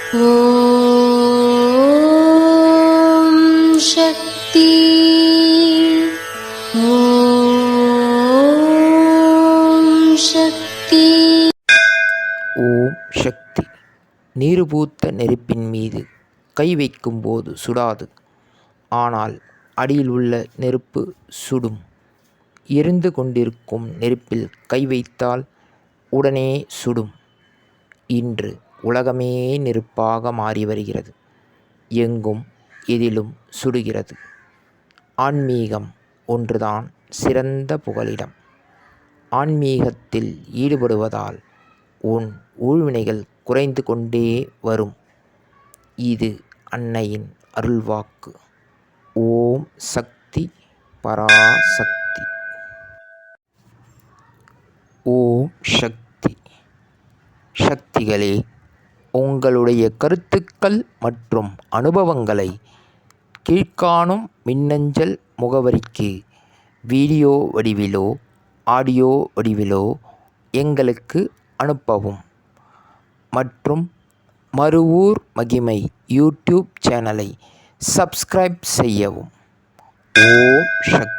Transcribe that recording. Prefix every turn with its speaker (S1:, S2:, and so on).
S1: ஓம் சக்தி. ஓம் சக்தி.
S2: ஓம் சக்தி. நீர் பூத்த நெருப்பின் மீது கை வைக்கும்போது சுடாது, ஆனால் அடியில் உள்ள நெருப்பு சுடும். எரிந்து கொண்டிருக்கும் நெருப்பில் கை வைத்தால் உடனே சுடும். இன்று உலகமே நெருப்பாக மாறி வருகிறது. எங்கும் எதிலும் சுடுகிறது. ஆன்மீகம் ஒன்றுதான் சிறந்த புகலிடம். ஆன்மீகத்தில் ஈடுபடுவதால் உன் ஊழ்வினைகள் குறைந்து கொண்டே வரும். இது அன்னையின் அருள்வாக்கு. ஓம் சக்தி பராசக்தி. ஓம் சக்தி. சக்திகளே, உங்களுடைய கருத்துக்கள் மற்றும் அனுபவங்களை கீழ்காணும் மின்னஞ்சல் முகவரிக்கு வீடியோ வடிவிலோ ஆடியோ வடிவிலோ எங்களுக்கு அனுப்பவும். மற்றும் மறுவூர் மகிமை யூடியூப் சேனலை சப்ஸ்கிரைப் செய்யவும். ஓம் சக்தி.